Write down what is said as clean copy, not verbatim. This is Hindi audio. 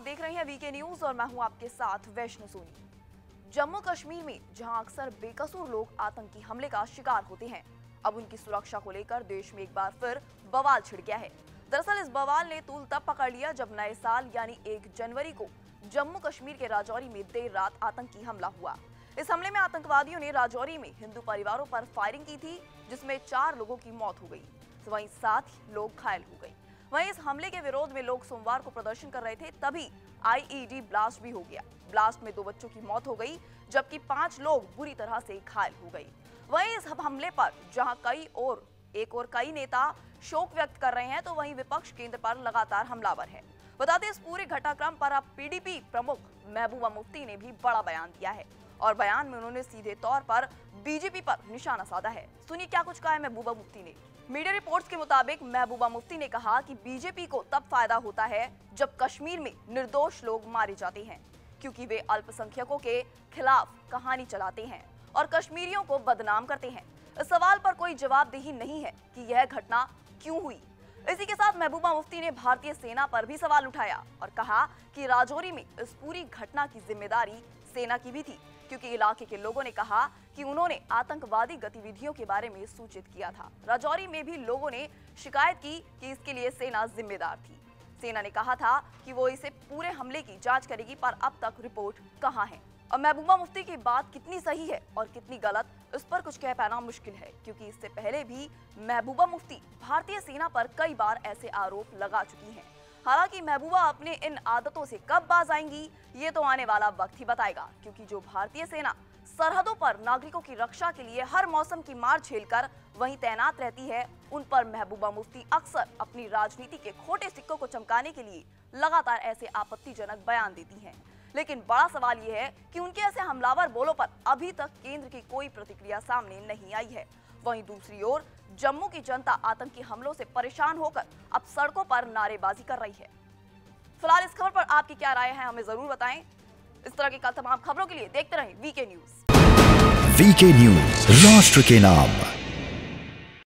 देख रहे हैं वीके न्यूज और मैं हूं आपके साथ वैष्णो सोनी। जम्मू कश्मीर में जहां अक्सर बेकसूर लोग आतंकी हमले का शिकार होते हैं, अब उनकी सुरक्षा को लेकर देश में एक बार फिर बवाल छिड़ गया है। दरअसल इस बवाल ने तूल तब पकड़ लिया जब नए साल यानी 1 जनवरी को जम्मू कश्मीर के राजौरी में देर रात आतंकी हमला हुआ। इस हमले में आतंकवादियों ने राजौरी में हिंदू परिवारों पर फायरिंग की थी, जिसमें 4 लोगों की मौत हो गई, वहीं 7 लोग घायल हो गए। वहीं इस हमले के विरोध में लोग सोमवार को प्रदर्शन कर रहे थे, तभी आईईडी ब्लास्ट भी हो गया। ब्लास्ट में 2 बच्चों की मौत हो गई, जबकि 5 लोग बुरी तरह से घायल हो गए। वहीं इस हमले पर जहां कई नेता शोक व्यक्त कर रहे हैं, तो वहीं विपक्ष केंद्र पर लगातार हमलावर है। बता दें, इस पूरे घटनाक्रम पर अब पीडीपी प्रमुख महबूबा मुफ्ती ने भी बड़ा बयान दिया है और बयान में उन्होंने सीधे तौर पर बीजेपी पर निशाना साधा है। सुनिए क्या कुछ कहा है महबूबा मुफ्ती ने। मीडिया रिपोर्ट्स के मुताबिक महबूबा मुफ्ती ने कहा कि बीजेपी को तब फायदा होता है जब कश्मीर में निर्दोष लोग मारे जाते हैं, क्योंकि वे अल्पसंख्यकों के खिलाफ कहानी चलाते हैं और कश्मीरियों को बदनाम करते हैं। इस सवाल पर कोई जवाबदेही नहीं है कि यह घटना क्यों हुई। इसी के साथ महबूबा मुफ्ती ने भारतीय सेना पर भी सवाल उठाया और कहा कि राजौरी में इस पूरी घटना की जिम्मेदारी सेना की भी थी, क्योंकि इलाके के लोगों ने कहा कि उन्होंने आतंकवादी गतिविधियों के बारे में सूचित किया था। राजौरी में भी लोगों ने शिकायत की कि इसके लिए सेना जिम्मेदार थी। सेना ने कहा था कि वो इसे पूरे हमले की जांच करेगी, पर अब तक रिपोर्ट कहां है। और महबूबा मुफ्ती की बात कितनी सही है और कितनी गलत, इस पर कुछ कह पाना मुश्किल है, क्योंकि इससे पहले भी महबूबा मुफ्ती भारतीय सेना पर कई बार ऐसे आरोप लगा चुकी हैं। हालांकि महबूबा अपने इन आदतों से कब बाज आएंगी, ये तो आने वाला वक्त ही बताएगा, क्योंकि जो भारतीय सेना सरहदों पर नागरिकों की रक्षा के लिए हर मौसम की मार झेलकर वहीं तैनात रहती है, उन पर महबूबा मुफ्ती अक्सर अपनी राजनीति के खोटे सिक्कों को चमकाने के लिए लगातार ऐसे आपत्तिजनक बयान देती हैं। लेकिन बड़ा सवाल ये है कि उनके ऐसे हमलावर बोलों पर अभी तक केंद्र की कोई प्रतिक्रिया सामने नहीं आई है। वहीं दूसरी ओर जम्मू की जनता आतंकी हमलों से परेशान होकर अब सड़कों पर नारेबाजी कर रही है। फिलहाल इस खबर पर आपकी क्या राय है, हमें जरूर बताएं। इस तरह की तमाम खबरों के लिए देखते रहें वीके न्यूज। वीके न्यूज, राष्ट्र के नाम।